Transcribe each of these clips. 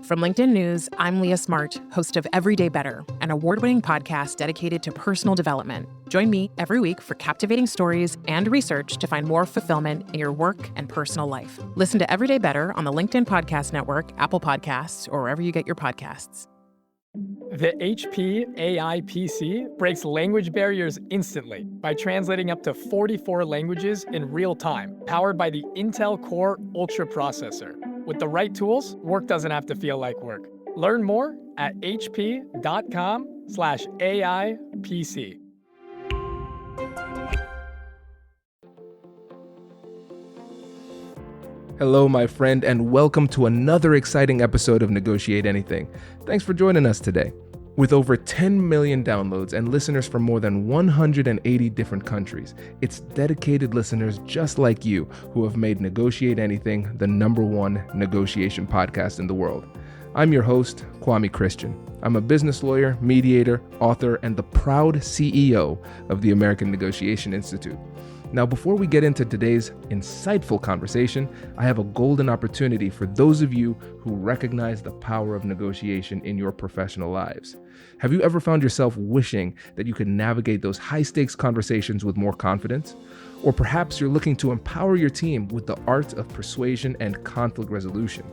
From LinkedIn News, I'm Leah Smart, host of Everyday Better, an award-winning podcast dedicated to personal development. Join me every week for captivating stories and research to find more fulfillment in your work and personal life. Listen to Everyday Better on the LinkedIn Podcast Network, Apple Podcasts, or wherever you get your podcasts. The HP AI PC breaks language barriers instantly by translating up to 44 languages in real time, powered by the Intel Core Ultra processor. With the right tools, work doesn't have to feel like work. Learn more at hp.com/AIPC. Hello, my friend, and welcome to another exciting episode of Negotiate Anything. Thanks for joining us today. With over 10 million downloads and listeners from more than 180 different countries, it's dedicated listeners just like you who have made Negotiate Anything the #1 negotiation podcast in the world. I'm your host, Kwame Christian. I'm a business lawyer, mediator, author, and the proud CEO of the American Negotiation Institute. Now, before we get into today's insightful conversation, I have a golden opportunity for those of you who recognize the power of negotiation in your professional lives. Have you ever found yourself wishing that you could navigate those high-stakes conversations with more confidence? Or perhaps you're looking to empower your team with the art of persuasion and conflict resolution.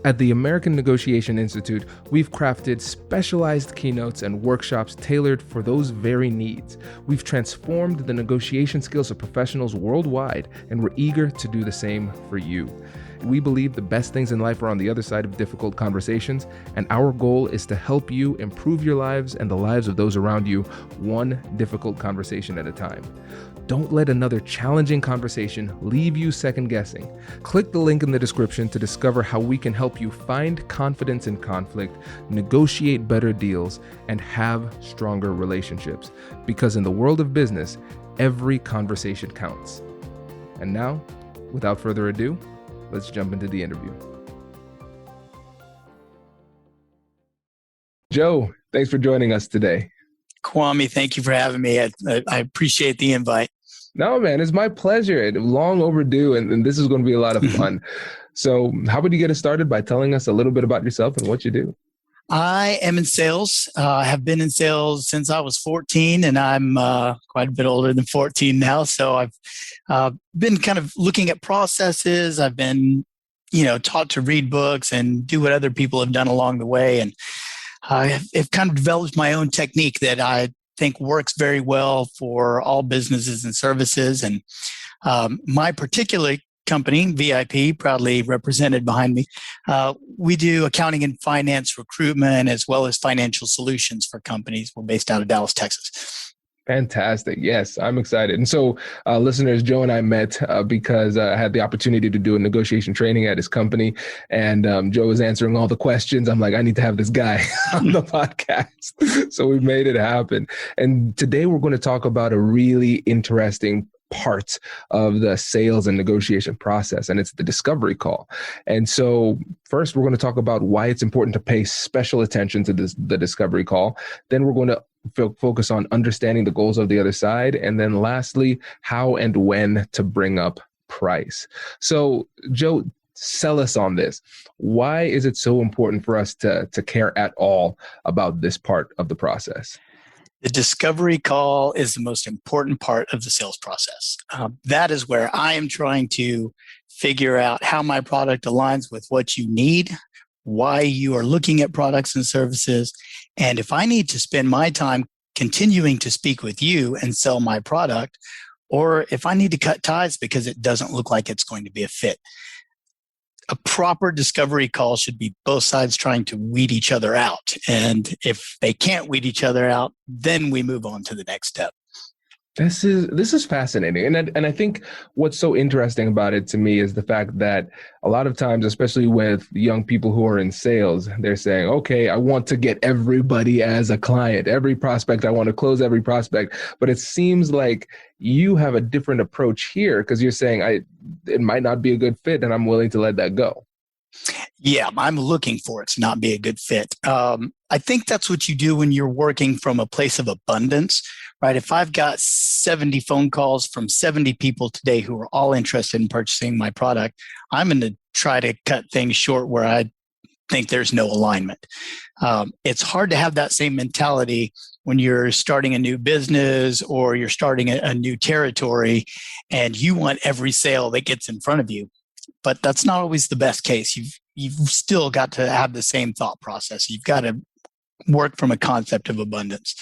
At the American Negotiation Institute, we've crafted specialized keynotes and workshops tailored for those very needs. We've transformed the negotiation skills of professionals worldwide, and we're eager to do the same for you. We believe the best things in life are on the other side of difficult conversations, and our goal is to help you improve your lives and the lives of those around you, one difficult conversation at a time. Don't let another challenging conversation leave you second-guessing. Click the link in the description to discover how we can help you find confidence in conflict, negotiate better deals, and have stronger relationships. Because in the world of business, every conversation counts. And now, without further ado, let's jump into the interview. Joe, thanks for joining us today. Kwame, thank you for having me. I appreciate the invite. No, man, it's my pleasure. Long overdue, and this is going to be a lot of fun. So how would you get us started by telling us a little bit about yourself and what you do? I am in sales. I have been in sales since I was 14, and I'm quite a bit older than 14 now. So I've been kind of looking at processes. I've been, taught to read books and do what other people have done along the way. And I've kind of developed my own technique that I think works very well for all businesses and services. And my particular company, VIP, proudly represented behind me, we do accounting and finance recruitment as well as financial solutions for companies. We're based out of Dallas, Texas. Fantastic. Yes, I'm excited. And so listeners, Joe and I met because I had the opportunity to do a negotiation training at his company. And Joe was answering all the questions. I'm like, I need to have this guy on the podcast. So we made it happen. And today we're going to talk about a really interesting part of the sales and negotiation process, and it's the discovery call. And so first, we're going to talk about why it's important to pay special attention to the discovery call. Then we're going to focus on understanding the goals of the other side. And then lastly, how and when to bring up price. So Joe, sell us on this. Why is it so important for us to care at all about this part of the process? The discovery call is the most important part of the sales process. That is where I am trying to figure out how my product aligns with what you need, why you are looking at products and services, and if I need to spend my time continuing to speak with you and sell my product, or if I need to cut ties because it doesn't look like it's going to be a fit. A proper discovery call should be both sides trying to weed each other out. And if they can't weed each other out, then we move on to the next step. This is fascinating. And I think what's so interesting about it to me is the fact that a lot of times, especially with young people who are in sales, they're saying, okay, I want to get everybody as a client, every prospect, I want to close every prospect. But it seems like you have a different approach here because you're saying it might not be a good fit and I'm willing to let that go. Yeah, I'm looking for it to not be a good fit. I think that's what you do when you're working from a place of abundance, right? If I've got 70 phone calls from 70 people today who are all interested in purchasing my product, I'm going to try to cut things short where I think there's no alignment. It's hard to have that same mentality when you're starting a new business or you're starting a new territory and you want every sale that gets in front of you. But that's not always the best case. You've still got to have the same thought process. You've got to work from a concept of abundance.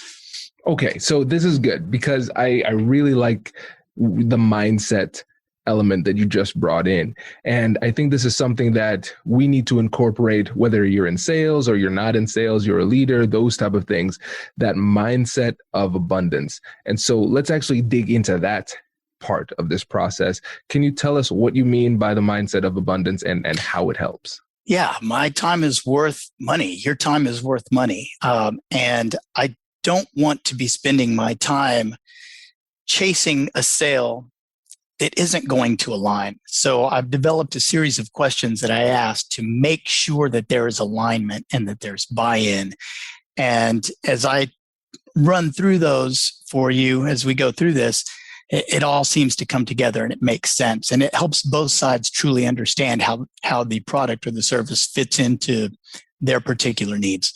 Okay, so this is good because I really like the mindset element that you just brought in. And I think this is something that we need to incorporate, whether you're in sales or you're not in sales, you're a leader, those type of things, that mindset of abundance. And so let's actually dig into that part of this process. Can you tell us what you mean by the mindset of abundance and how it helps? Yeah, my time is worth money. Your time is worth money. And I don't want to be spending my time chasing a sale that isn't going to align. So I've developed a series of questions that I ask to make sure that there is alignment and that there's buy-in. And as I run through those for you as we go through this, it all seems to come together and it makes sense. And it helps both sides truly understand how the product or the service fits into their particular needs.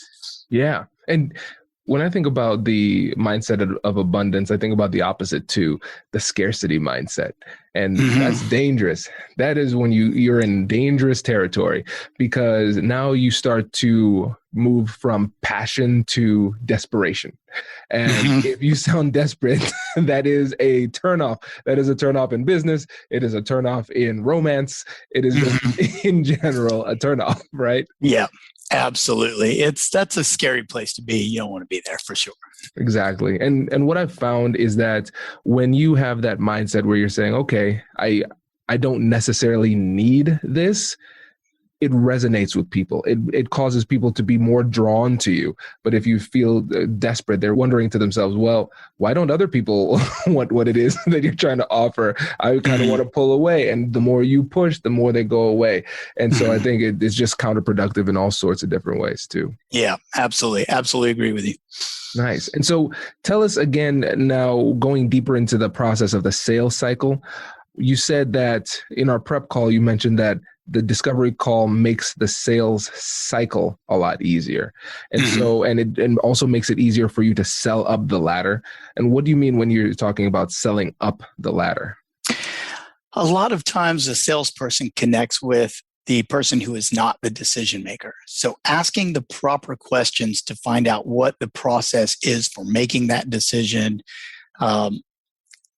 Yeah. And when I think about the mindset of abundance, I think about the opposite too, the scarcity mindset. And that's dangerous. That is when you're in dangerous territory, because now you start to move from passion to desperation. And if you sound desperate, that is a turnoff. That is a turnoff in business. It is a turnoff in romance. It is just in general a turnoff, right? Yeah. Absolutely. That's a scary place to be. You don't want to be there for sure. Exactly. And what I've found is that when you have that mindset where you're saying, okay, I don't necessarily need this, it resonates with people. It causes people to be more drawn to you. But if you feel desperate, they're wondering to themselves, well, why don't other people want what it is that you're trying to offer? I kind of want to pull away. And the more you push, the more they go away. And so I think it's just counterproductive in all sorts of different ways too. Yeah, absolutely. Absolutely agree with you. Nice. And so tell us again, now going deeper into the process of the sales cycle, you said that in our prep call, you mentioned that the discovery call makes the sales cycle a lot easier. And so, and it also makes it easier for you to sell up the ladder. And what do you mean when you're talking about selling up the ladder? A lot of times a salesperson connects with the person who is not the decision maker. So asking the proper questions to find out what the process is for making that decision,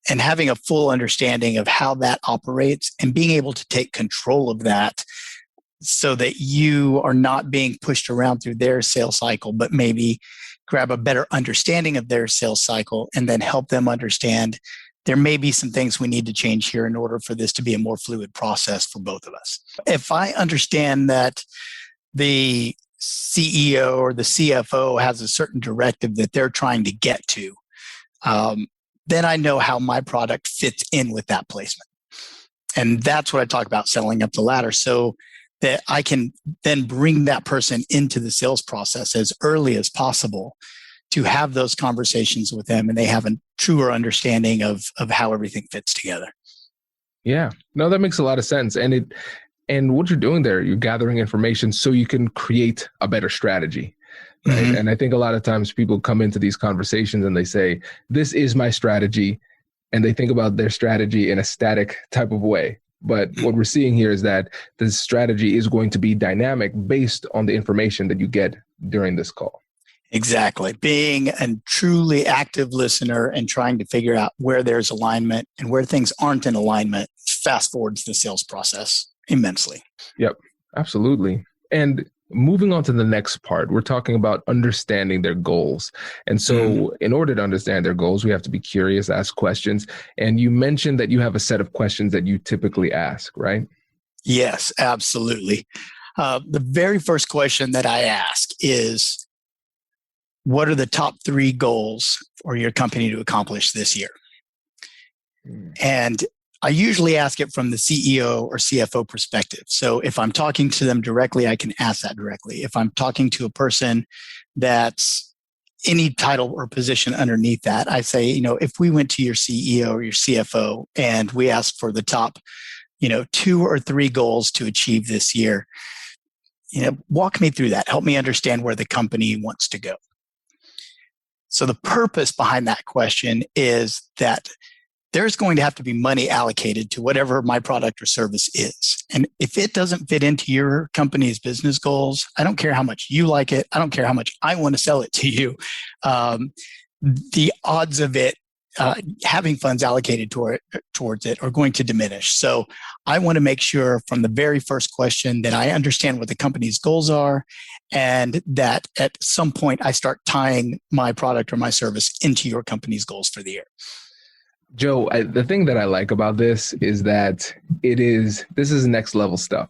and having a full understanding of how that operates and being able to take control of that so that you are not being pushed around through their sales cycle, but maybe grab a better understanding of their sales cycle and then help them understand there may be some things we need to change here in order for this to be a more fluid process for both of us. If I understand that the CEO or the CFO has a certain directive that they're trying to get to, then I know how my product fits in with that placement. And that's what I talk about selling up the ladder, so that I can then bring that person into the sales process as early as possible to have those conversations with them and they have a truer understanding of how everything fits together. Yeah, no, that makes a lot of sense. And what you're doing there, you're gathering information so you can create a better strategy. Right. And I think a lot of times people come into these conversations and they say, this is my strategy. And they think about their strategy in a static type of way. But what we're seeing here is that the strategy is going to be dynamic based on the information that you get during this call. Exactly. Being a truly active listener and trying to figure out where there's alignment and where things aren't in alignment fast forwards the sales process immensely. Yep, absolutely. And moving on to the next part, we're talking about understanding their goals. And so in order to understand their goals, we have to be curious, ask questions. And you mentioned that you have a set of questions that you typically ask, right? Yes, absolutely. The very first question that I ask is, what are the top 3 goals for your company to accomplish this year? And I usually ask it from the CEO or CFO perspective. So if I'm talking to them directly, I can ask that directly. If I'm talking to a person that's any title or position underneath that, I say, if we went to your CEO or your CFO and we asked for the top, 2 or 3 goals to achieve this year, walk me through that. Help me understand where the company wants to go. So the purpose behind that question is that there's going to have to be money allocated to whatever my product or service is. And if it doesn't fit into your company's business goals, I don't care how much you like it. I don't care how much I want to sell it to you. The odds of it having funds allocated towards it are going to diminish. So I want to make sure from the very first question that I understand what the company's goals are, and that at some point I start tying my product or my service into your company's goals for the year. Joe, the thing that I like about this is that this is next level stuff,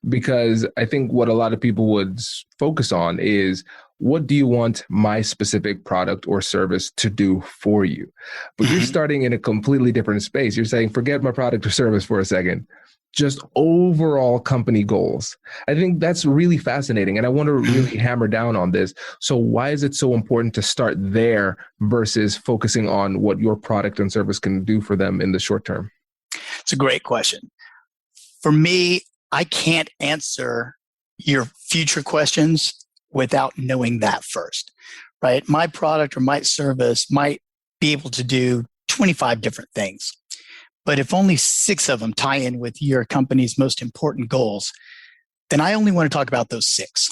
because I think what a lot of people would focus on is, what do you want my specific product or service to do for you? But you're starting in a completely different space. You're saying, forget my product or service for a second, just overall company goals. I think that's really fascinating. And I want to really hammer down on this. So why is it so important to start there versus focusing on what your product and service can do for them in the short term? It's a great question. For me, I can't answer your future questions without knowing that first, right? My product or my service might be able to do 25 different things. But if only 6 of them tie in with your company's most important goals, then I only want to talk about those 6.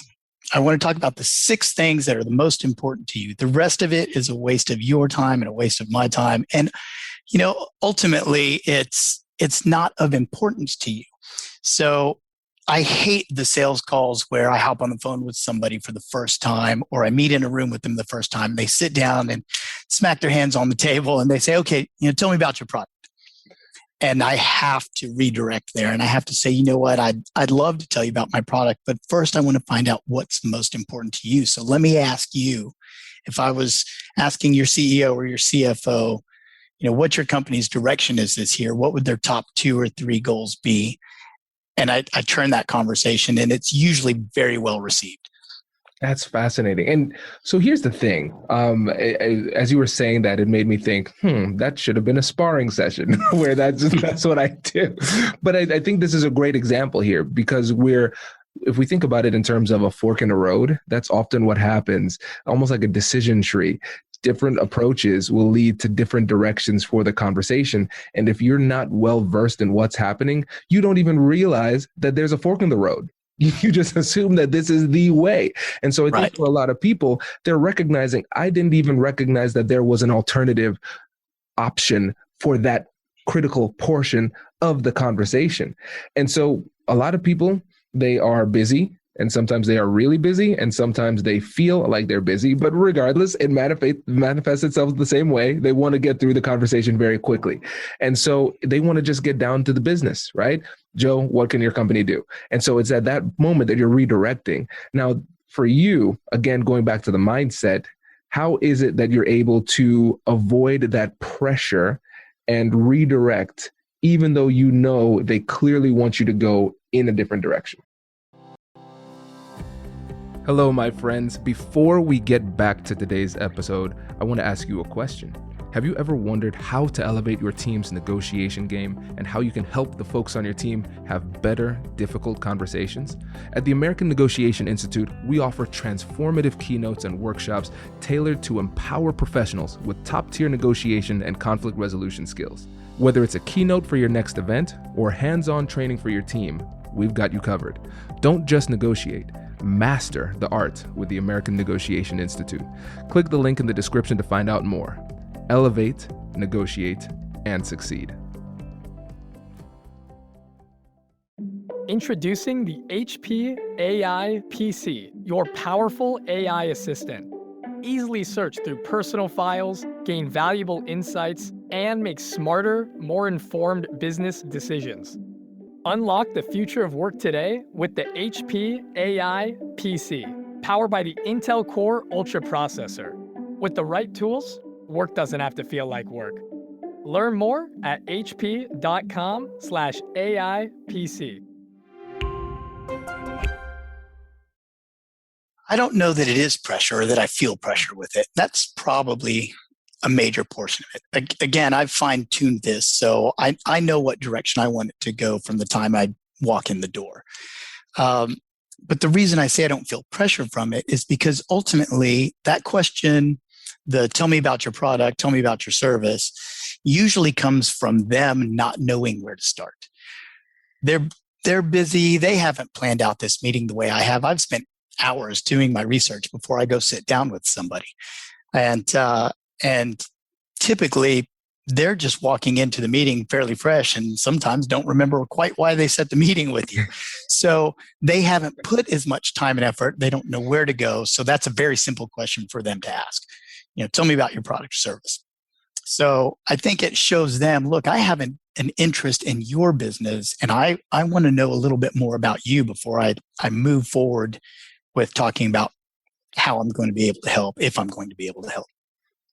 I want to talk about the 6 things that are the most important to you. The rest of it is a waste of your time and a waste of my time. And, ultimately, it's not of importance to you. So I hate the sales calls where I hop on the phone with somebody for the first time, or I meet in a room with them the first time. They sit down and smack their hands on the table and they say, okay, tell me about your product. And I have to redirect there, and I have to say, you know what, I'd love to tell you about my product, but first I want to find out what's most important to you. So let me ask you, if I was asking your CEO or your CFO, what your company's direction is this year, what would their top 2 or 3 goals be? And I turn that conversation, and it's usually very well received. That's fascinating. And so here's the thing. As you were saying that, it made me think, that should have been a sparring session where that's what I do. But I think this is a great example here, because if we think about it in terms of a fork in the road, that's often what happens, almost like a decision tree. Different approaches will lead to different directions for the conversation. And if you're not well versed in what's happening, you don't even realize that there's a fork in the road. You just assume that this is the way. And so I think for a lot of people, they're recognizing, I didn't even recognize that there was an alternative option for that critical portion of the conversation. And so a lot of people, they are busy, and sometimes they are really busy, and sometimes they feel like they're busy. But regardless, it manifests itself the same way. They want to get through the conversation very quickly. And so they want to just get down to the business, right? Joe, what can your company do? And so it's at that moment that you're redirecting. Now, for you, again, going back to the mindset, how is it that you're able to avoid that pressure and redirect, even though they clearly want you to go in a different direction? Hello, my friends. Before we get back to today's episode, I want to ask you a question. Have you ever wondered how to elevate your team's negotiation game and how you can help the folks on your team have better, difficult conversations? At the American Negotiation Institute, we offer transformative keynotes and workshops tailored to empower professionals with top-tier negotiation and conflict resolution skills. Whether it's a keynote for your next event or hands-on training for your team, we've got you covered. Don't just negotiate. Master the art with the American Negotiation Institute. Click the link in the description to find out more. Elevate, negotiate, and succeed. Introducing the HP AI PC, your powerful AI assistant. Easily search through personal files, gain valuable insights, and make smarter, more informed business decisions. Unlock the future of work today with the HP AI PC, powered by the Intel Core Ultra processor. With the right tools, work doesn't have to feel like work. Learn more at hp.com/AIPC. I don't know that it is pressure or that I feel pressure with it. That's probably a major portion of it. Again, I've fine-tuned this, so I know what direction I want it to go from the time I walk in the door. But the reason I say I don't feel pressure from it is because ultimately that question, the tell me about your product, tell me about your service, usually comes from them not knowing where to start. They're busy. They haven't planned out this meeting the way I have. I've spent hours doing my research before I go sit down with somebody. And typically they're just walking into the meeting fairly fresh and sometimes don't remember quite why they set the meeting with you. So they haven't put as much time and effort. They don't know where to go. So that's a very simple question for them to ask. Tell me about your product or service. So I think it shows them, look, I have an interest in your business and I want to know a little bit more about you before I move forward with talking about how I'm going to be able to help, if I'm going to be able to help.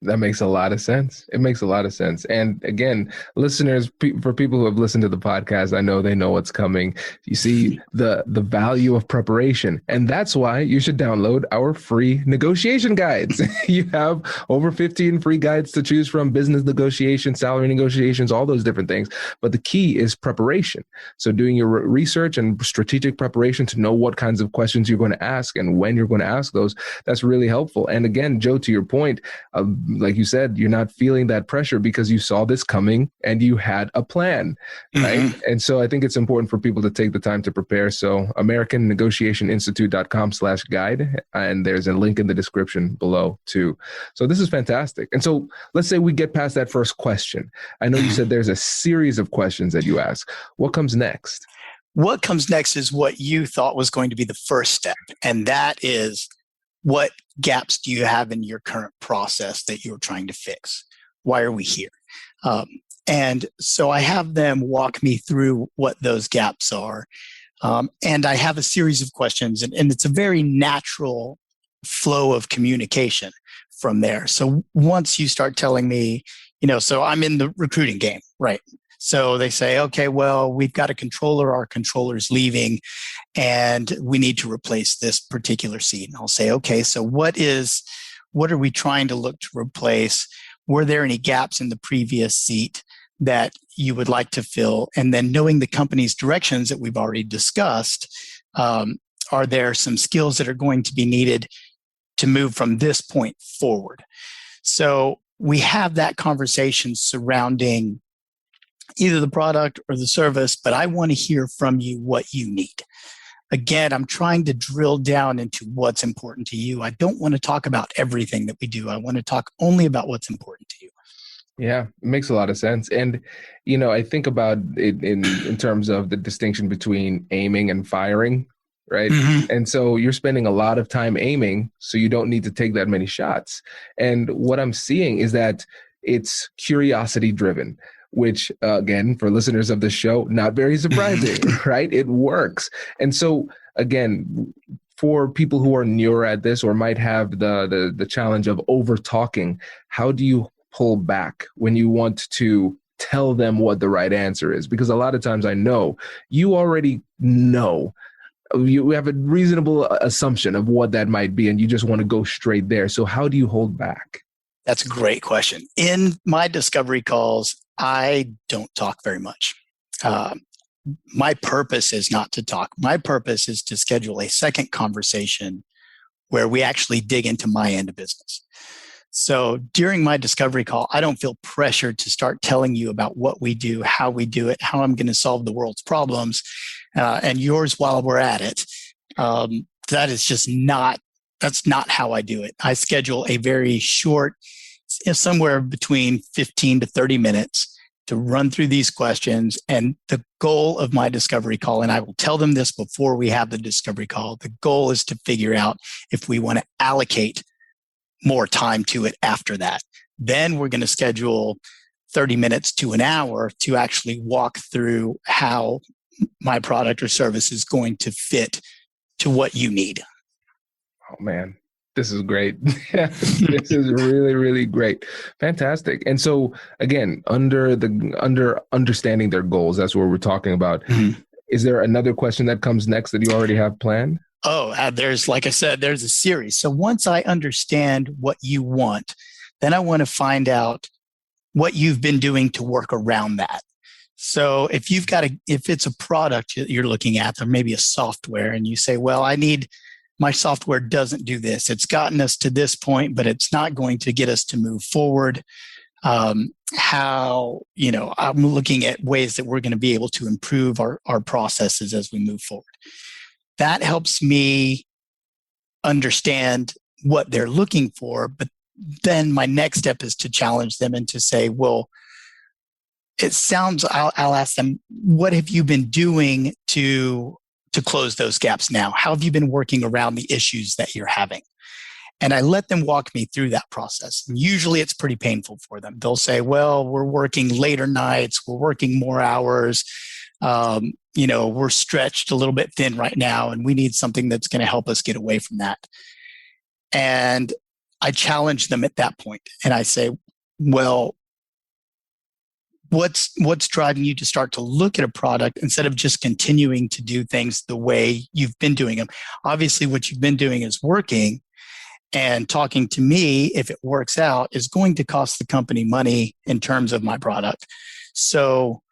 That makes a lot of sense. It makes a lot of sense. And again, listeners, for people who have listened to the podcast, I know they know what's coming. You see the value of preparation. And that's why you should download our free negotiation guides. You have over 15 free guides to choose from: business negotiations, salary negotiations, all those different things. But the key is preparation. So doing your research and strategic preparation to know what kinds of questions you're going to ask and when you're going to ask those, that's really helpful. And again, Joe, to your point, like you said, you're not feeling that pressure because you saw this coming and you had a plan, right? Mm-hmm. And so I think it's important for people to take the time to prepare. So AmericanNegotiationInstitute.com/guide. And there's a link in the description below too. So this is fantastic. And so let's say we get past that first question. I know you said there's a series of questions that you ask. What comes next? What comes next is what you thought was going to be the first step. And that is, what gaps do you have in your current process that you're trying to fix? Why are we here? And so I have them walk me through what those gaps are. And I have a series of questions, and it's a very natural flow of communication from there. So once you start telling me, so I'm in the recruiting game, right? So they say, okay, well, we've got a controller, our controller's leaving, and we need to replace this particular seat. And I'll say, okay, so what are we trying to look to replace? Were there any gaps in the previous seat that you would like to fill? And then knowing the company's directions that we've already discussed, are there some skills that are going to be needed to move from this point forward? So we have that conversation surrounding either the product or the service, but I want to hear from you what you need. Again, I'm trying to drill down into what's important to you. I don't want to talk about everything that we do. I want to talk only about what's important to you. Yeah, it makes a lot of sense. And, I think about it in terms of the distinction between aiming and firing, right? Mm-hmm. And so you're spending a lot of time aiming, so you don't need to take that many shots. And what I'm seeing is that it's curiosity driven, which again, for listeners of the show, not very surprising, right? It works. And so again, for people who are newer at this or might have the challenge of over talking, how do you pull back when you want to tell them what the right answer is? Because a lot of times I know you already know. You have a reasonable assumption of what that might be, and you just want to go straight there. So how do you hold back? That's a great question. In my discovery calls, I don't talk very much. My purpose is not to talk. My purpose is to schedule a second conversation where we actually dig into my end of business. So during my discovery call, I don't feel pressured to start telling you about what we do, how we do it, how I'm going to solve the world's problems, and yours while we're at it. That's not how I do it. I schedule a very short, somewhere between 15 to 30 minutes to run through these questions. And the goal of my discovery call, and I will tell them this before we have the discovery call, the goal is to figure out if we want to allocate more time to it after that. Then we're going to schedule 30 minutes to an hour to actually walk through how my product or service is going to fit to what you need. Oh, man. This is great. This is really, really great. Fantastic. And so again, under understanding their goals, that's what we're talking about. Mm-hmm. Is there another question that comes next that you already have planned? Oh, like I said, there's a series. So once I understand what you want, then I want to find out what you've been doing to work around that. So if if it's a product that you're looking at, or maybe a software, and you say, well, my software doesn't do this. It's gotten us to this point, but it's not going to get us to move forward. I'm looking at ways that we're going to be able to improve our processes as we move forward. That helps me understand what they're looking for. But then my next step is to challenge them and to say, well, I'll ask them, what have you been doing to close those gaps now? How have you been working around the issues that you're having? And I let them walk me through that process. And usually it's pretty painful for them. They'll say, well, we're working later nights, we're working more hours, we're stretched a little bit thin right now, and we need something that's going to help us get away from that. And I challenge them at that point, and I say, well, what's driving you to start to look at a product instead of just continuing to do things the way you've been doing them? Obviously, what you've been doing is working, and talking to me, if it works out, is going to cost the company money in terms of my product. So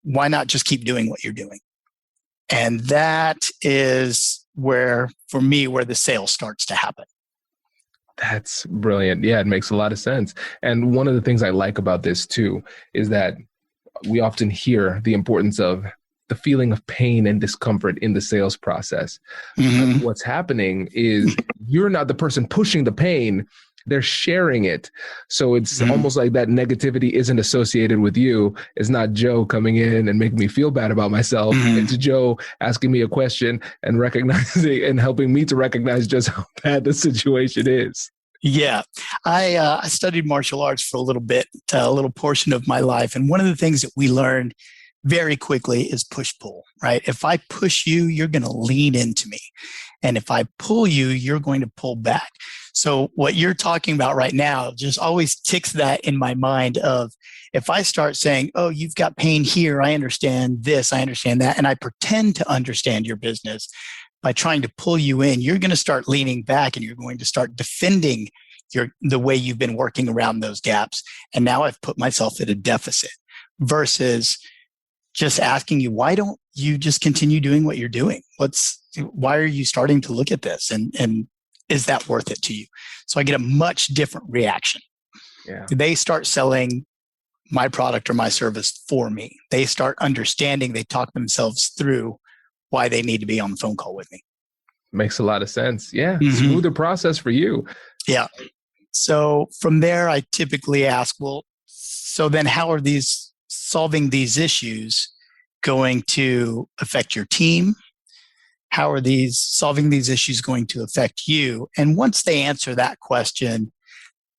why not just keep doing what you're doing? And that is where the sale starts to happen. That's brilliant. Yeah, it makes a lot of sense. And one of the things I like about this too is that we often hear the importance of the feeling of pain and discomfort in the sales process. Mm-hmm. What's happening is you're not the person pushing the pain, they're sharing it. So it's almost like that negativity isn't associated with you. It's not Joe coming in and making me feel bad about myself. It's Joe asking me a question and recognizing and helping me to recognize just how bad the situation is. Yeah, I studied martial arts for a little bit, a little portion of my life. And one of the things that we learned very quickly is push-pull, right? If I push you, you're going to lean into me. And if I pull you, you're going to pull back. So what you're talking about right now just always ticks that in my mind of, if I start saying, oh, you've got pain here, I understand this, I understand that, and I pretend to understand your business by trying to pull you in, you're going to start leaning back and you're going to start defending the way you've been working around those gaps. And now I've put myself at a deficit versus just asking you, why don't you just continue doing what you're doing? Why are you starting to look at this? And is that worth it to you? So I get a much different reaction. Yeah. They start selling my product or my service for me. They start understanding, they talk themselves through why they need to be on the phone call with me. Makes a lot of sense. Yeah. Smoother process for you. Yeah. So from there, I typically ask, well, so then how are solving these issues going to affect your team? How are solving these issues going to affect you? And once they answer that question,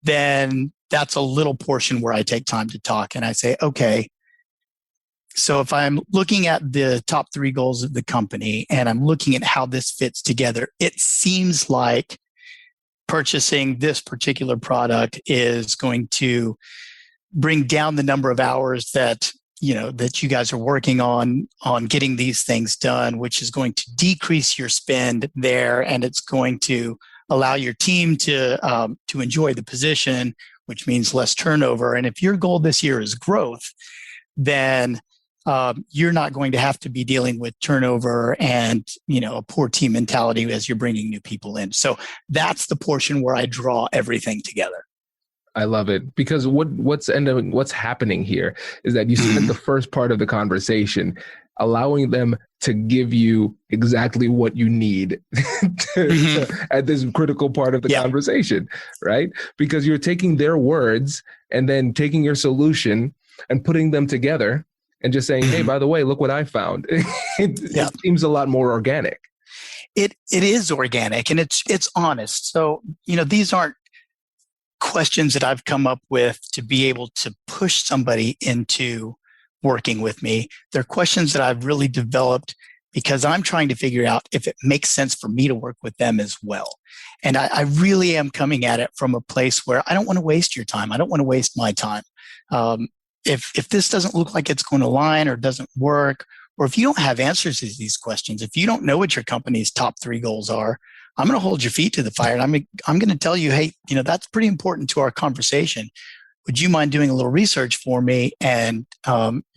then that's a little portion where I take time to talk and I say, okay, so if I'm looking at the top 3 goals of the company and I'm looking at how this fits together, it seems like purchasing this particular product is going to bring down the number of hours that you guys are working on getting these things done, which is going to decrease your spend there, and it's going to allow your team to enjoy the position, which means less turnover. And if your goal this year is growth, then you're not going to have to be dealing with turnover and a poor team mentality as you're bringing new people in. So that's the portion where I draw everything together. I love it, because what's happening here is that you spend the first part of the conversation allowing them to give you exactly what you need at this critical part of the conversation, right? Because you're taking their words and then taking your solution and putting them together and just saying, hey, by the way, look what I found. It seems a lot more organic. It is organic and it's honest. So, these aren't questions that I've come up with to be able to push somebody into working with me. They're questions that I've really developed because I'm trying to figure out if it makes sense for me to work with them as well. And I really am coming at it from a place where I don't want to waste your time. I don't want to waste my time. If this doesn't look like it's going to align or doesn't work, or if you don't have answers to these questions, if you don't know what your company's top 3 goals are, I'm going to hold your feet to the fire and I'm going to tell you, hey, that's pretty important to our conversation. would you mind doing a little research for me and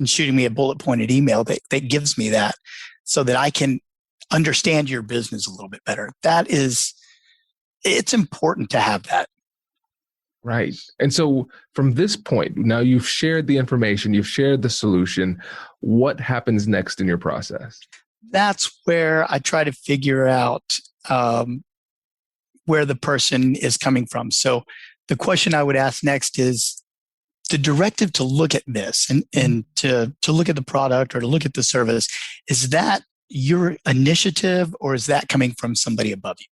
shooting me a bullet pointed email that gives me that so that I can understand your business a little bit better? It's important to have that. Right. And so from this point, now you've shared the information, you've shared the solution. What happens next in your process? That's where I try to figure out where the person is coming from. So the question I would ask next is the directive to look at this and to look at the product or to look at the service. Is that your initiative or is that coming from somebody above you?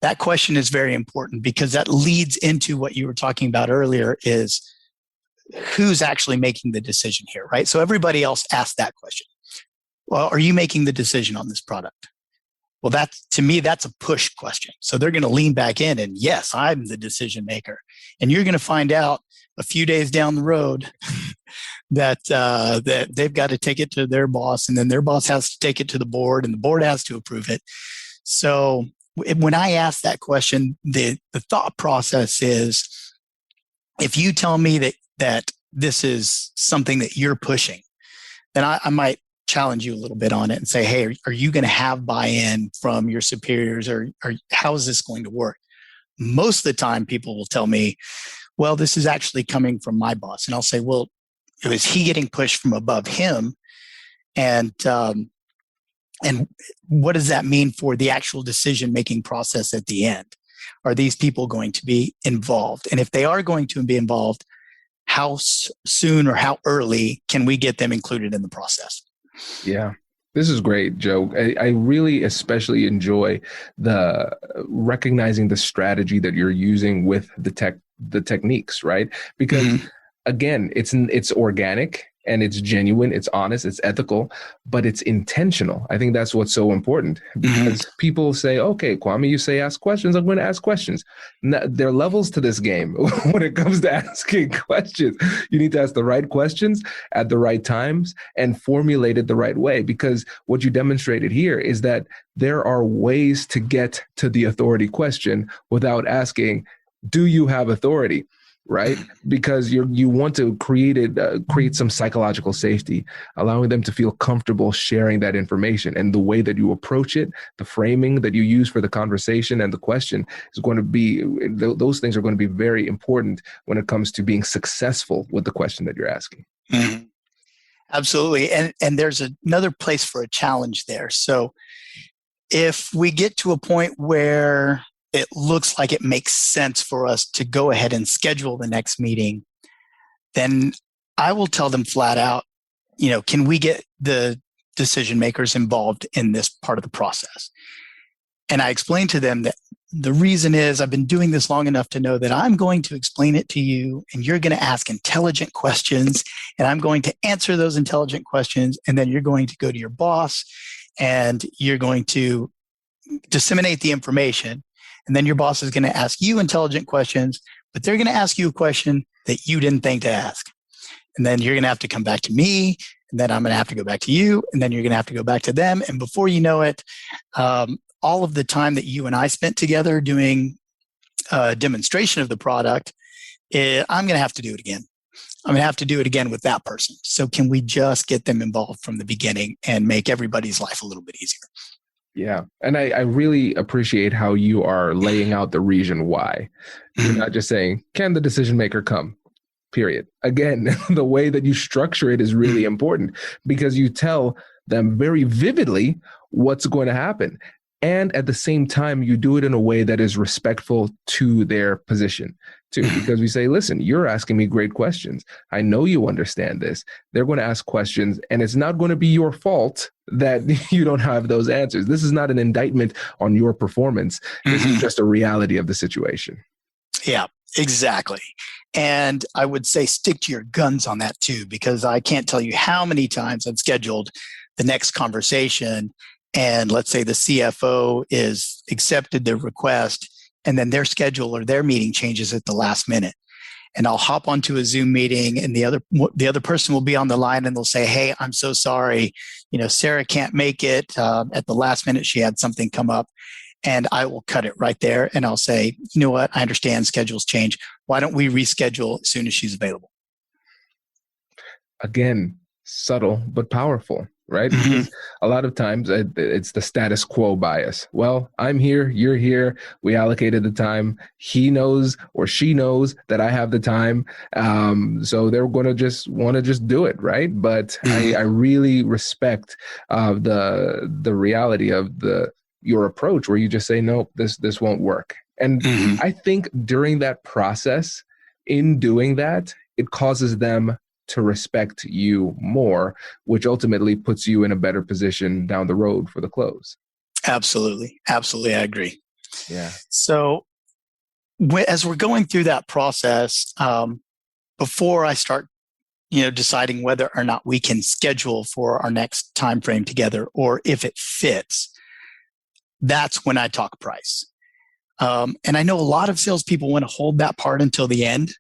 That question is very important because that leads into what you were talking about earlier is who's actually making the decision here, right? So everybody else asked that question. Well, are you making the decision on this product? Well, to me, that's a push question. So they're going to lean back in and yes, I'm the decision maker. And you're going to find out a few days down the road that they've got to take it to their boss and then their boss has to take it to the board and the board has to approve it. So when I ask that question, the thought process is, if you tell me that this is something that you're pushing, then I might challenge you a little bit on it and say, hey, are you going to have buy-in from your superiors or how is this going to work? Most of the time, people will tell me, well, this is actually coming from my boss. And I'll say, well, is he getting pushed from above him? And what does that mean for the actual decision-making process at the end? Are these people going to be involved? And if they are going to be involved, how soon or how early can we get them included in the process? Yeah, this is great, Joe. I really especially enjoy the recognizing the strategy that you're using with the techniques, right? Because again, it's organic and it's genuine, it's honest, it's ethical, but it's intentional. I think that's what's so important because people say, okay, Kwame, you say ask questions, I'm going to ask questions. Now, there are levels to this game when it comes to asking questions. You need to ask the right questions at the right times and formulate it the right way, because what you demonstrated here is that there are ways to get to the authority question without asking, do you have authority? Right? Because you want to create some psychological safety, allowing them to feel comfortable sharing that information. And the way that you approach it, the framing that you use for the conversation and the question is going to be, those things are going to be very important when it comes to being successful with the question that you're asking. Mm-hmm. Absolutely. And there's another place for a challenge there. So if we get to a point where it looks like it makes sense for us to go ahead and schedule the next meeting, then I will tell them flat out, can we get the decision makers involved in this part of the process? And I explain to them that the reason is I've been doing this long enough to know that I'm going to explain it to you and you're going to ask intelligent questions and I'm going to answer those intelligent questions. And then you're going to go to your boss and you're going to disseminate the information. And then your boss is going to ask you intelligent questions, but they're going to ask you a question that you didn't think to ask. And then you're going to have to come back to me, and then I'm going to have to go back to you, and then you're going to have to go back to them. And before you know it, all of the time that you and I spent together doing a demonstration of the product, I'm going to have to do it again. I'm going to have to do it again with that person. So can we just get them involved from the beginning and make everybody's life a little bit easier? Yeah. And I really appreciate how you are laying out the reason why. You're not just saying, can the decision maker come? Period. Again, the way that you structure it is really important because you tell them very vividly what's going to happen. And at the same time, you do it in a way that is respectful to their position too, because we say, listen, you're asking me great questions. I know you understand this. They're going to ask questions and it's not going to be your fault that you don't have those answers. This is not an indictment on your performance. This is just a reality of the situation. Yeah, exactly. And I would say stick to your guns on that too, because I can't tell you how many times I've scheduled the next conversation and let's say the CFO is accepted their request and then their schedule or their meeting changes at the last minute. And I'll hop onto a Zoom meeting and the other person will be on the line and they'll say, hey, I'm so sorry. Sarah can't make it. At the last minute, she had something come up. And I will cut it right there. And I'll say, you know what? I understand schedules change. Why don't we reschedule as soon as she's available? Again, subtle but powerful, right? Mm-hmm. Because a lot of times it's the status quo bias. Well, I'm here, you're here, we allocated the time. He knows or she knows that I have the time. So they're going to just want to just do it, right? But I really respect the reality of your approach where you just say, no, this won't work. And I think during that process, in doing that, it causes them to respect you more, which ultimately puts you in a better position down the road for the close. Absolutely. Absolutely. I agree. Yeah. So as we're going through that process, before I start, deciding whether or not we can schedule for our next time frame together or if it fits, that's when I talk price. And I know a lot of salespeople want to hold that part until the end.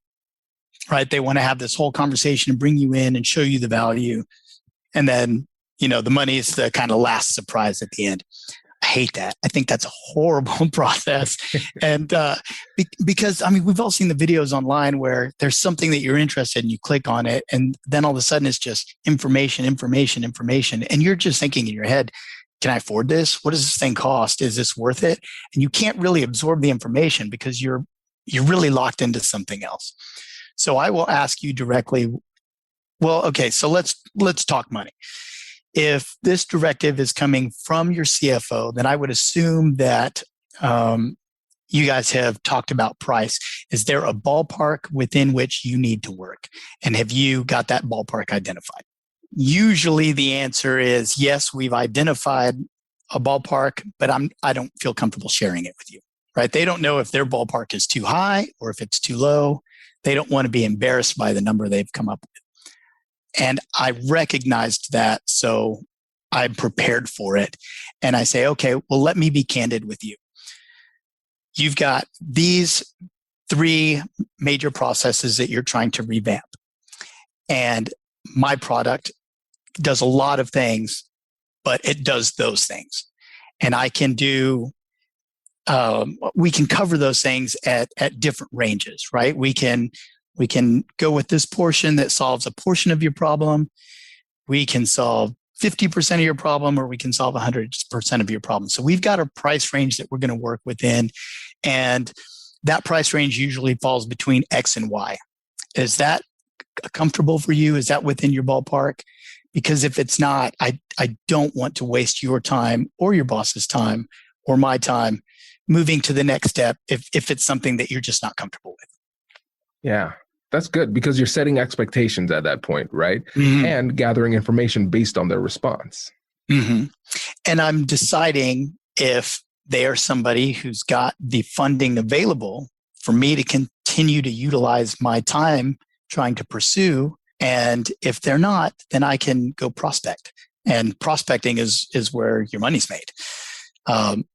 Right? They want to have this whole conversation and bring you in and show you the value. And then, the money is the kind of last surprise at the end. I hate that. I think that's a horrible process. And because, we've all seen the videos online where there's something that you're interested in, you click on it, and then all of a sudden it's just information. And you're just thinking in your head, can I afford this? What does this thing cost? Is this worth it? And you can't really absorb the information because you're really locked into something else. So I will ask you directly, well, okay, so let's talk money. If this directive is coming from your CFO, then I would assume that you guys have talked about price. Is there a ballpark within which you need to work? And have you got that ballpark identified? Usually the answer is yes, we've identified a ballpark, but I don't feel comfortable sharing it with you, right? They don't know if their ballpark is too high or if it's too low. They don't want to be embarrassed by the number they've come up with. And I recognized that, so I'm prepared for it. And I say, okay, well, let me be candid with you. You've got these 3 major processes that you're trying to revamp. And my product does a lot of things, but it does those things. And I can do we can cover those things at different ranges, right? We can go with this portion that solves a portion of your problem. We can solve 50% of your problem, or we can solve 100% of your problem. So we've got a price range that we're going to work within. And that price range usually falls between X and Y. Is that comfortable for you? Is that within your ballpark? Because if it's not, I don't want to waste your time or your boss's time or my time moving to the next step if it's something that you're just not comfortable with. Yeah, that's good because you're setting expectations at that point, right? And gathering information based on their response. And I'm deciding if they are somebody who's got the funding available for me to continue to utilize my time trying to pursue. And if they're not, then I can go prospect. And prospecting is where your money's made.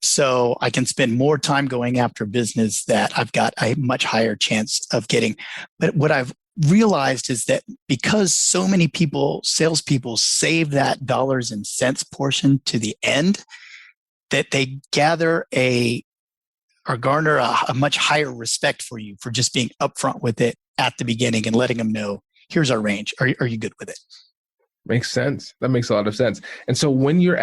So I can spend more time going after business that I've got a much higher chance of getting. But what I've realized is that because so many salespeople save that dollars and cents portion to the end, that they garner a much higher respect for you for just being upfront with it at the beginning and letting them know, here's our range. Are you good with it? Makes sense. That makes a lot of sense. And so when you're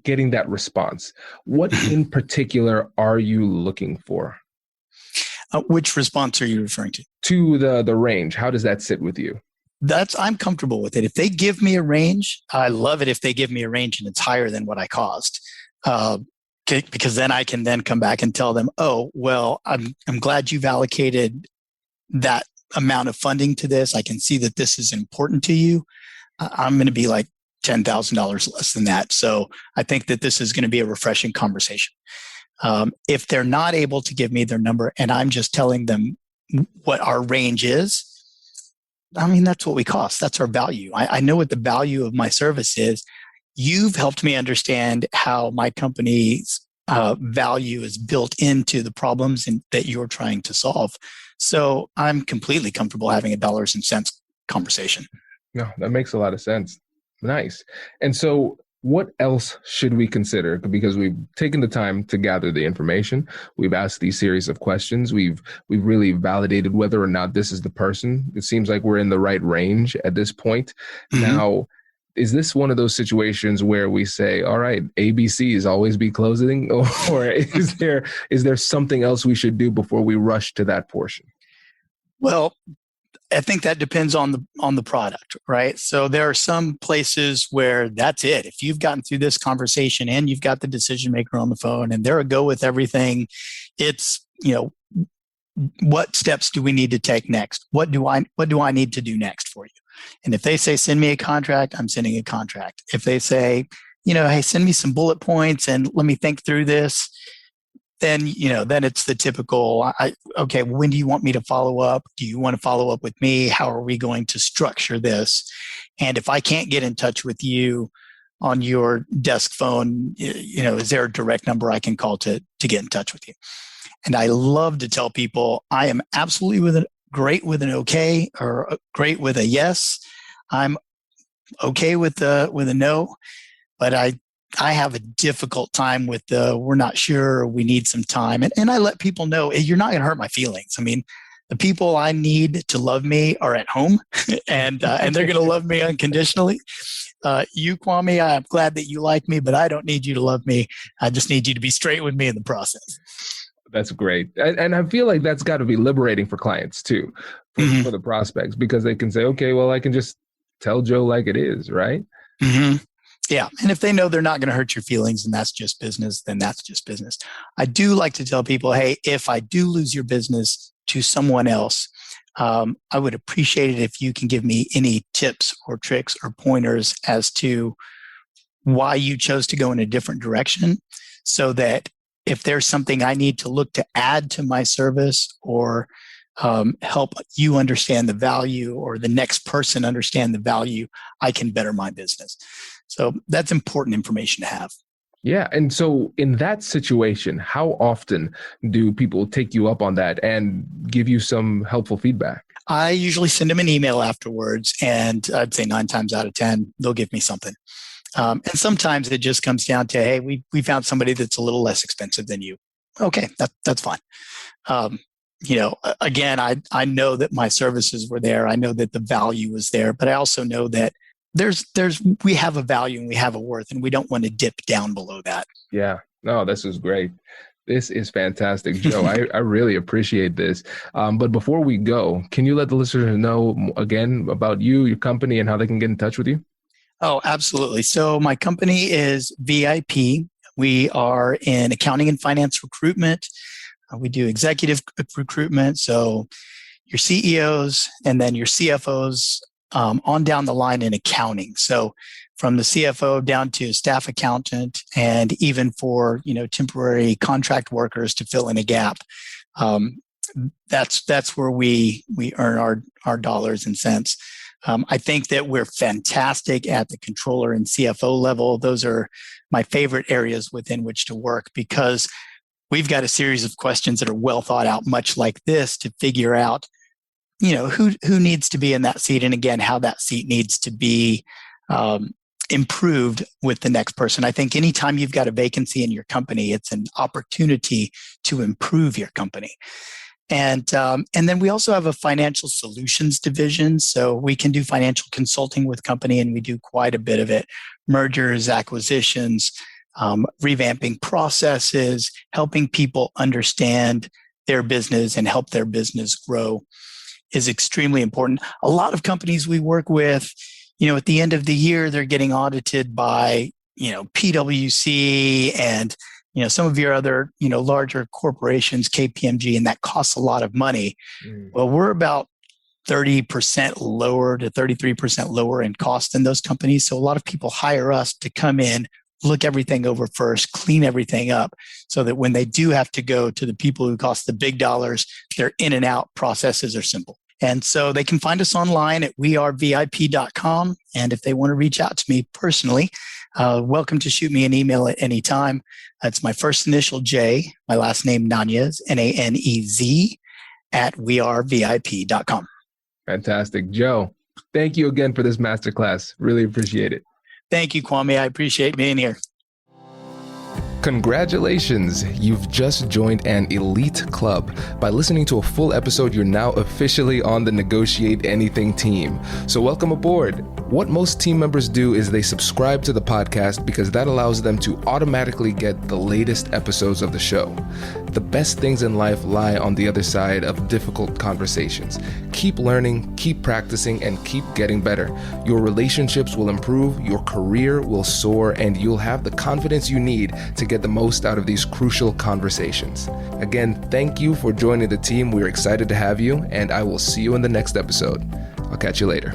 getting that response, what in particular are you looking for? Which response are you referring to? To the range. How does that sit with you? I'm comfortable with it. If they give me a range, I love it if they give me a range and it's higher than what I cost. Because then I can then come back and tell them, oh, well, I'm glad you've allocated that amount of funding to this. I can see that this is important to you. I'm going to be like $10,000 less than that. So I think that this is going to be a refreshing conversation. If they're not able to give me their number and I'm just telling them what our range is, that's what we cost. That's our value. I know what the value of my service is. You've helped me understand how my company's value is built into the problems that you're trying to solve. So I'm completely comfortable having a dollars and cents conversation. No, that makes a lot of sense. Nice. And so What else should we consider? Because we've taken the time to gather the information. We've asked these series of questions. We've really validated whether or not this is the person. It seems like we're in the right range at this point. Mm-hmm. Now, is this one of those situations where we say, all right, ABCs always be closing, or is there something else we should do before we rush to that portion? Well, I think that depends on the product, right? So there are some places where that's it. If you've gotten through this conversation and you've got the decision maker on the phone and they're a go with everything, it's, what steps do we need to take next? What do I need to do next for you? And if they say, send me a contract, I'm sending a contract. If they say, hey, send me some bullet points and let me think through this, then it's the typical, okay, when do you want me to follow up? Do you want to follow up with me? How are we going to structure this? And if I can't get in touch with you on your desk phone, is there a direct number I can call to get in touch with you? And I love to tell people I am absolutely great with an okay or great with a yes. I'm okay with a no, but I have a difficult time with we're not sure, or we need some time. And I let people know, hey, you're not going to hurt my feelings. I mean, the people I need to love me are at home and they're going to love me unconditionally. You, Kwame, I'm glad that you like me, but I don't need you to love me. I just need you to be straight with me in the process. That's great. And I feel like that's got to be liberating for clients too, for the prospects, because they can say, okay, well, I can just tell Joe like it is, right? Mm-hmm. Yeah. And if they know they're not going to hurt your feelings and that's just business, then that's just business. I do like to tell people, hey, if I do lose your business to someone else, I would appreciate it if you can give me any tips or tricks or pointers as to why you chose to go in a different direction, so that if there's something I need to look to add to my service or help you understand the value, or the next person understand the value, I can better my business. So that's important information to have. Yeah. And so in that situation, how often do people take you up on that and give you some helpful feedback? I usually send them an email afterwards, and I'd say 9 times out of 10, they'll give me something. And sometimes it just comes down to, hey, we found somebody that's a little less expensive than you. Okay, that's fine. Again, I know that my services were there. I know that the value was there, but I also know that we have a value and we have a worth, and we don't want to dip down below that. Yeah, no, this is great. This is fantastic, Joe. I really appreciate this. But before we go, can you let the listeners know again about you, your company, and how they can get in touch with you? Oh, absolutely. So my company is VIP. We are in accounting and finance recruitment. We do executive recruitment. So your CEOs and then your CFOs on down the line in accounting. So from the CFO down to staff accountant, and even for, temporary contract workers to fill in a gap. That's where we earn our dollars and cents. I think that we're fantastic at the controller and CFO level. Those are my favorite areas within which to work, because we've got a series of questions that are well thought out, much like this, to figure out, who needs to be in that seat, and again, how that seat needs to be improved with the next person. I think anytime you've got a vacancy in your company, it's an opportunity to improve your company. And then we also have a financial solutions division. So we can do financial consulting with company, and we do quite a bit of it. Mergers, acquisitions, revamping processes, helping people understand their business and help their business grow is extremely important. A lot of companies we work with, at the end of the year, they're getting audited by, PwC and some of your other, larger corporations, KPMG, and that costs a lot of money. Well, we're about 30% lower to 33% lower in cost than those companies. So a lot of people hire us to come in, look everything over first, clean everything up, so that when they do have to go to the people who cost the big dollars, their in and out processes are simple. And so they can find us online at wearevip.com. And if they want to reach out to me personally, welcome to shoot me an email at any time. That's my first initial J, my last name Nañez, Nanez, at wearevip.com. Fantastic. Joe, thank you again for this masterclass. Really appreciate it. Thank you, Kwame. I appreciate being here. Congratulations! You've just joined an elite club. By listening to a full episode, you're now officially on the Negotiate Anything team. So welcome aboard. What most team members do is they subscribe to the podcast because that allows them to automatically get the latest episodes of the show. The best things in life lie on the other side of difficult conversations. Keep learning, keep practicing, and keep getting better. Your relationships will improve, your career will soar, and you'll have the confidence you need to get the most out of these crucial conversations. Again, thank you for joining the team. We're excited to have you, and I will see you in the next episode. I'll catch you later.